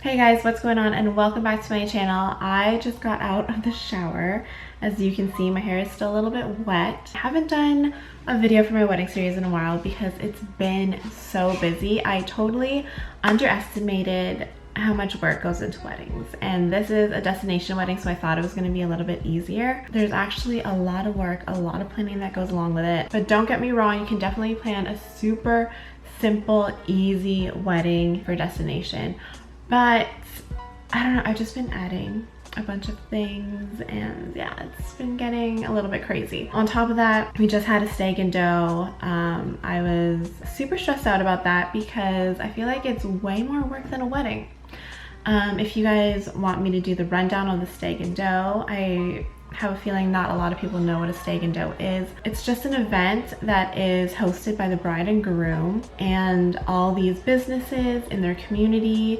Hey guys, what's going on, and welcome back to my channel. I just got out of the shower. As you can see, my hair is still a little bit wet. I haven't done a video for my wedding series in a while because it's been so busy. I totally underestimated how much work goes into weddings, and this is a destination wedding, so I thought it was going to be a little bit easier. There's actually a lot of work, a lot of planning that goes along with it, but don't get me wrong, you can definitely plan a super simple, easy wedding for destination. But I don't know, I've just been adding a bunch of things, and yeah, it's been getting a little bit crazy. On top of that, we just had a steak and dough. I was super stressed out about that because I feel like it's way more work than a wedding. If you guys want me to do the rundown of the steak and dough, I have a feeling not a lot of people know what a steak and dough is. It's just an event that is hosted by the bride and groom, and all these businesses in their community,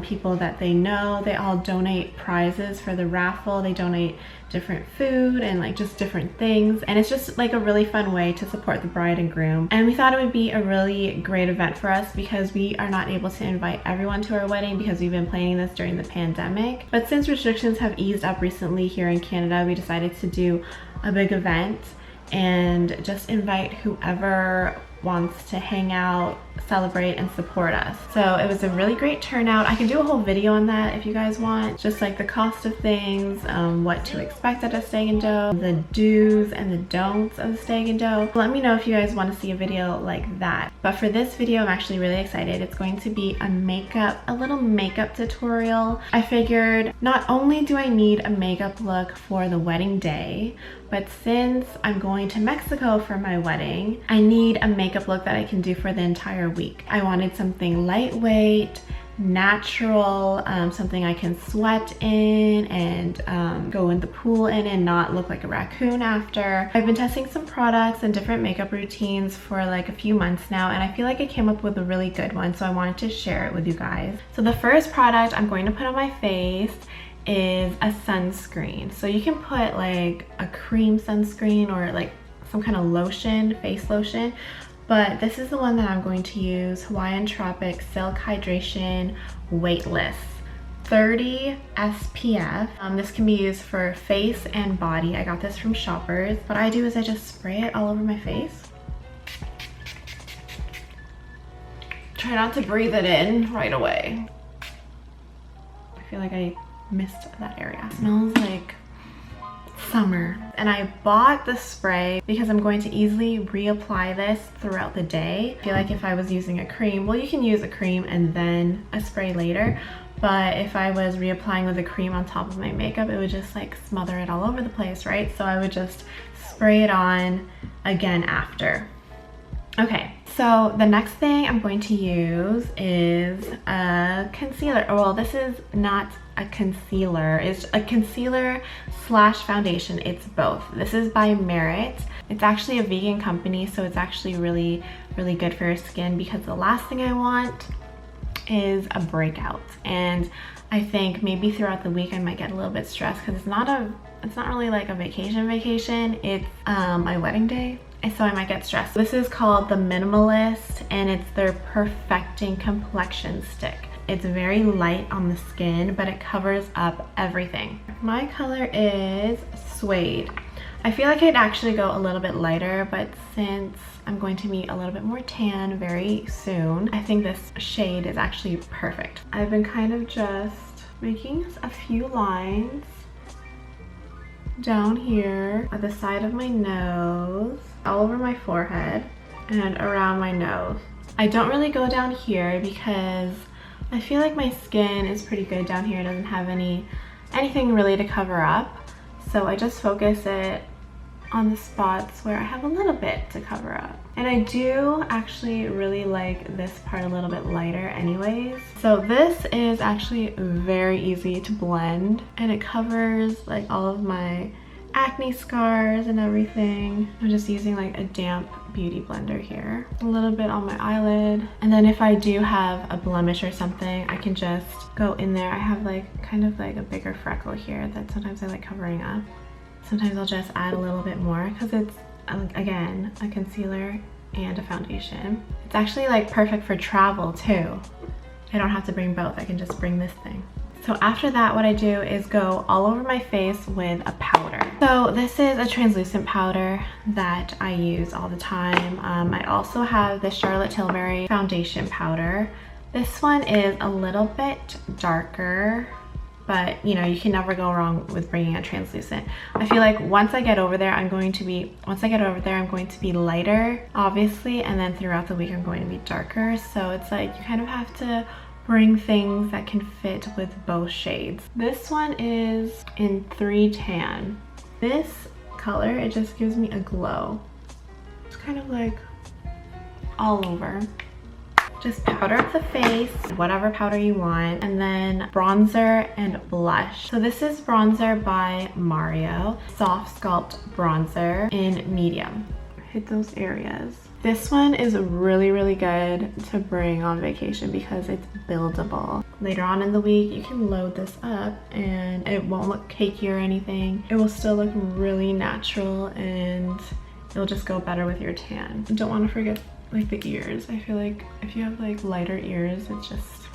people that they know, they all donate prizes for the raffle. They donate different food and like just different things, and it's just like a really fun way to support the bride and groom. And we thought it would be a really great event for us because we are not able to invite everyone to our wedding because we've been planning this during the pandemic. But since restrictions have eased up recently here in Canada, we decided to do a big event and just invite whoever wants to hang out, celebrate, and support us. So it was a really great turnout. I can do a whole video on that if you guys want, just like the cost of things, what to expect at a steak and dough, the do's and the don'ts of the steak and dough. Let me know if you guys want to see a video like that. But for this video, I'm actually really excited. It's going to be a little makeup tutorial. I figured not only do I need a makeup look for the wedding day, but since I'm going to Mexico for my wedding, I need a makeup look that I can do for the entire week. I wanted something lightweight, natural, something I can sweat in and go in the pool in and not look like a raccoon after. I've been testing some products and different makeup routines for like a few months now, and I feel like I came up with a really good one, so I wanted to share it with you guys. So the first product I'm going to put on my face is a sunscreen. So you can put like a cream sunscreen or like some kind of lotion, face lotion, but this is the one that I'm going to use, Hawaiian Tropic Silk Hydration Weightless, 30 SPF. This can be used for face and body. I got this from Shoppers. What I do is I just spray it all over my face. Try not to breathe it in right away. I feel like I missed that area. It smells like summer. And I bought the spray because I'm going to easily reapply this throughout the day. I feel like if I was using a cream, well, you can use a cream and then a spray later, but if I was reapplying with a cream on top of my makeup, it would just like smother it all over the place, right? So I would just spray it on again after. Okay, so the next thing I'm going to use is a concealer. Well, this is not a concealer, it's a concealer slash foundation. It's both. This is by Merit. It's actually a vegan company, so it's actually really good for your skin, because the last thing I want is a breakout. And I think maybe throughout the week I might get a little bit stressed because it's not really like a vacation. It's my wedding day, and so I might get stressed. This is called the Minimalist, and it's their Perfecting Complexion Stick. It's very light on the skin, but it covers up everything. My color is Suede. I feel like I'd actually go a little bit lighter, but since I'm going to meet a little bit more tan very soon, I think this shade is actually perfect. I've been kind of just making a few lines down here at the side of my nose, all over my forehead, and around my nose. I don't really go down here because I feel like my skin is pretty good down here. It doesn't have anything really to cover up. So I just focus it on the spots where I have a little bit to cover up. And I do actually really like this part a little bit lighter anyways. So this is actually very easy to blend, and it covers like all of my acne scars and everything. I'm just using like a damp beauty blender here, a little bit on my eyelid, and then if I do have a blemish or something, I can just go in there. I have like kind of like a bigger freckle here that sometimes I like covering up. Sometimes I'll just add a little bit more because it's again a concealer and a foundation. It's actually like perfect for travel too. I don't have to bring both. I can just bring this thing. So after that, what I do is go all over my face with a powder. So this is a translucent powder that I use all the time. I also have the Charlotte Tilbury foundation powder. This one is a little bit darker, but you know, you can never go wrong with bringing a translucent. I feel like once I get over there, I'm going to be lighter, obviously, and then throughout the week I'm going to be darker. So it's like you kind of have to bring things that can fit with both shades. This one is in 3 tan. This color, it just gives me a glow. It's kind of like all over. Just powder up the face, whatever powder you want, and then bronzer and blush. So this is bronzer by Mario, Soft Sculpt Bronzer in medium. Hit those areas. This one is really, really good to bring on vacation because it's buildable. Later on in the week, you can load this up and it won't look cakey or anything. It will still look really natural and it'll just go better with your tan. Don't want to forget like the ears. I feel like if you have like lighter ears, it's just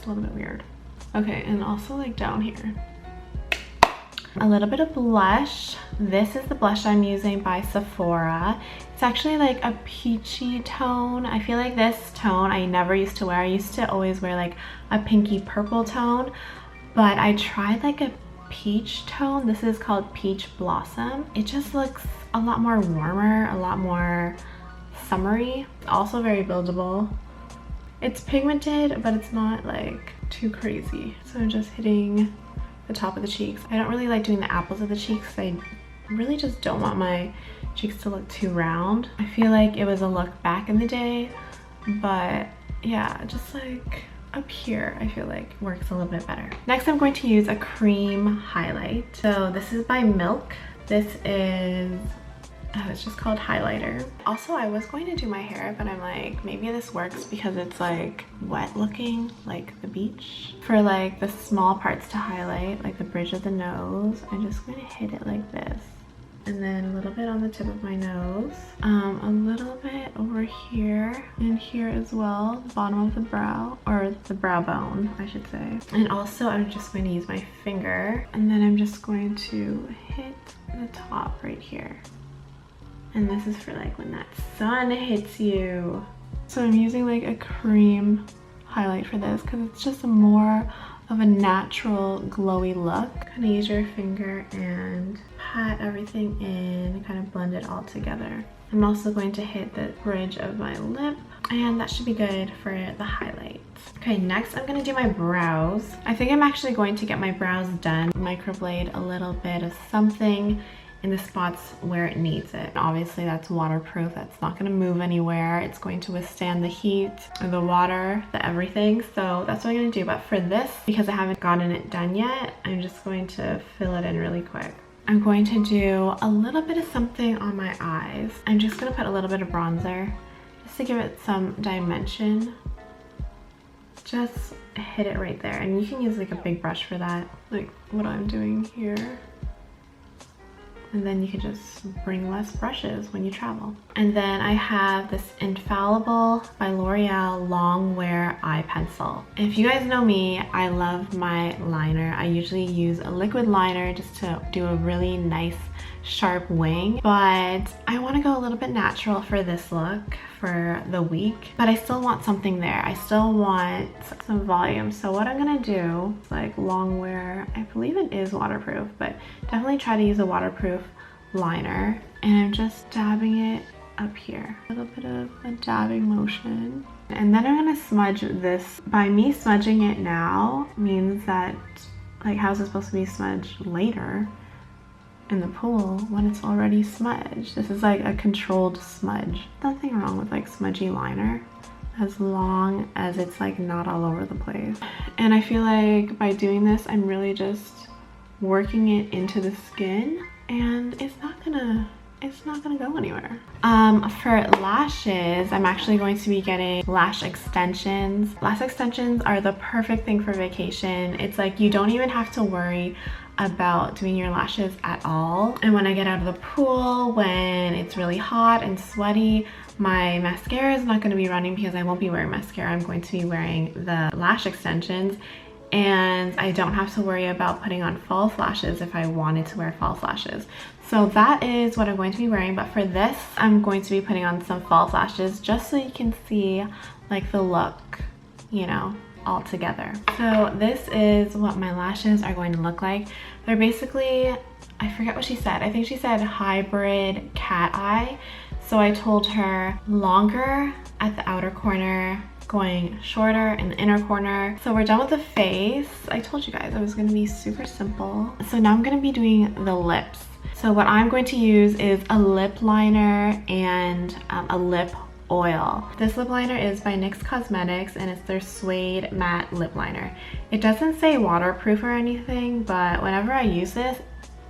a little bit weird. Okay, and also like down here. A little bit of blush. This is the blush I'm using by Sephora. It's actually like a peachy tone. I feel like this tone I never used to wear. I used to always wear like a pinky purple tone, but I tried like a peach tone. This is called Peach Blossom. It just looks a lot more warmer, a lot more summery. Also very buildable. It's pigmented, but it's not like too crazy. So I'm just hitting the top of the cheeks. I don't really like doing the apples of the cheeks. I really just don't want my cheeks to look too round. I feel like it was a look back in the day, but yeah, just like up here I feel like works a little bit better. Next I'm going to use a cream highlight. So this is by Milk. This is it's just called highlighter. Also, I was going to do my hair, but I'm like, maybe this works because it's like wet looking, like the beach. For like the small parts to highlight, like the bridge of the nose, I'm just going to hit it like this. And then a little bit on the tip of my nose, a little bit over here and here as well, the bottom of the brow, or the brow bone, I should say. And also I'm just going to use my finger, and then I'm just going to hit the top right here. And this is for like when that sun hits you. So I'm using like a cream highlight for this because it's just a more of a natural glowy look. Kind of use your finger and pat everything in, kind of blend it all together. I'm also going to hit the bridge of my lip, and that should be good for the highlights. Okay, next I'm gonna do my brows. I think I'm actually going to get my brows done. Microblade a little bit of something in the spots where it needs it. Obviously that's waterproof, that's not gonna move anywhere. It's going to withstand the heat, the water, the everything. So that's what I'm gonna do. But for this, because I haven't gotten it done yet, I'm just going to fill it in really quick. I'm going to do a little bit of something on my eyes. I'm just gonna put a little bit of bronzer just to give it some dimension. Just hit it right there. And you can use like a big brush for that, like what I'm doing here. And then you can just bring less brushes when you travel. And then I have this Infallible by L'Oreal Longwear eye pencil. If you guys know me, I love my liner. I usually use a liquid liner just to do a really nice sharp wing, but I want to go a little bit natural for this look for the week, but I still want something there. I still want some volume. So what I'm gonna do is like Longwear, I believe it is waterproof, but definitely try to use a waterproof liner, and I'm just dabbing it up here. A little bit of a dabbing motion. And then I'm gonna smudge this. By me smudging it now means that, like, how's it supposed to be smudged later in the pool when it's already smudged? This is like a controlled smudge. Nothing wrong with like smudgy liner as long as it's like not all over the place. And I feel like by doing this, I'm really just working it into the skin, and it's not gonna it's not gonna go anywhere. For lashes, I'm actually going to be getting lash extensions. Lash extensions are the perfect thing for vacation. It's like you don't even have to worry about doing your lashes at all. And when I get out of the pool, when it's really hot and sweaty, my mascara is not going to be running because I won't be wearing mascara. I'm going to be wearing the lash extensions, and I don't have to worry about putting on false lashes if I wanted to wear false lashes. So that is what I'm going to be wearing, but for this, I'm going to be putting on some false lashes just so you can see like the look, you know, all together. So this is what my lashes are going to look like. They're basically, I forget what she said. I think she said hybrid cat eye. So I told her longer at the outer corner, going shorter in the inner corner. So we're done with the face. I told you guys it was gonna be super simple. So now I'm gonna be doing the lips. So what I'm going to use is a lip liner and a lip oil. This lip liner is by NYX Cosmetics and it's their suede matte lip liner. It doesn't say waterproof or anything, but whenever I use this,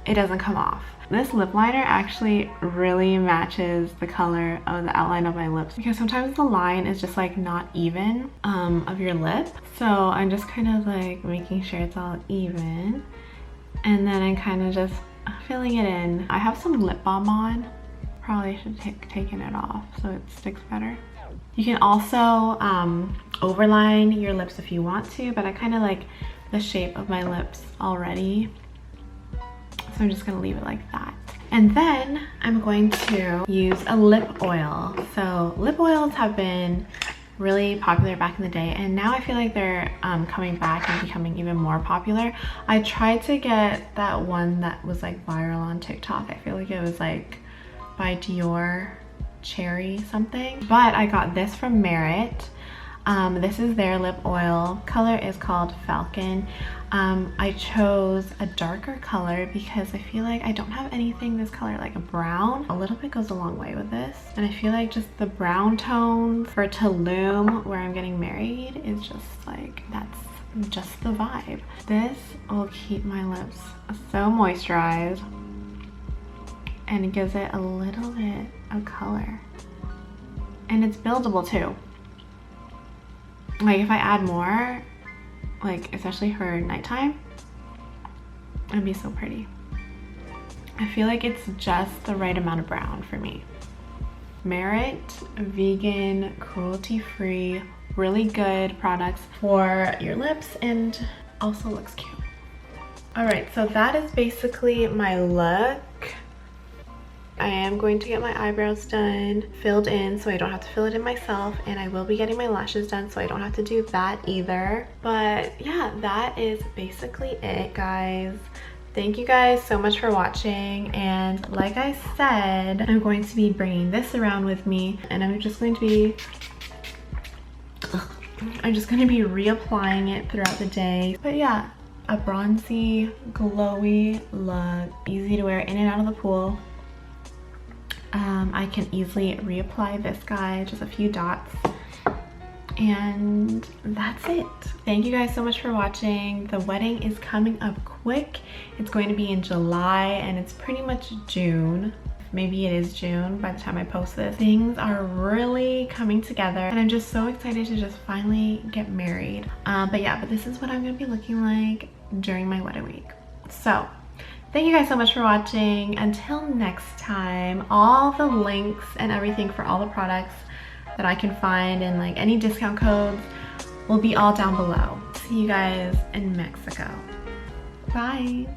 it doesn't come off. This lip liner actually really matches the color of the outline of my lips because sometimes the line is just like not even of your lip. So I'm just kind of like making sure it's all even. And then I'm kind of just filling it in. I have some lip balm on. Probably should taken it off so it sticks better. You can also overline your lips if you want to, but I kind of like the shape of my lips already. So I'm just gonna leave it like that. And then I'm going to use a lip oil. So lip oils have been really popular back in the day, and now I feel like they're coming back and becoming even more popular. I tried to get that one that was like viral on TikTok. I feel like it was like by Dior Cherry something, but I got this from Merit. This is their lip oil. Color is called Falcon. I chose a darker color because I feel like I don't have anything this color, like a brown. A little bit goes a long way with this, and I feel like just the brown tone for Tulum, where I'm getting married, is just like, that's just the vibe. This will keep my lips so moisturized, and it gives it a little bit of color, and it's buildable too. Like if I add more, like especially for nighttime, it'd be so pretty. I feel like it's just the right amount of brown for me. Merit, vegan, cruelty-free, really good products for your lips, and also looks cute. All right, so that is basically my look. I am going to get my eyebrows done, filled in, so I don't have to fill it in myself, and I will be getting my lashes done so I don't have to do that either. But yeah, that is basically it, guys. Thank you guys so much for watching, and like I said, I'm going to be bringing this around with me, and I'm just going to be reapplying it throughout the day. But yeah, a bronzy, glowy look, easy to wear in and out of the pool. I can easily reapply this guy, just a few dots, and that's it. Thank you guys so much for watching. The wedding is coming up quick. It's going to be in July, and it's pretty much June. Maybe it is June by the time I post this. Things are really coming together, and I'm just so excited to just finally get married. But this is what I'm gonna be looking like during my wedding week. So thank you guys so much for watching. Until next time, all the links and everything for all the products that I can find and like any discount codes will be all down below. See you guys in Mexico. Bye.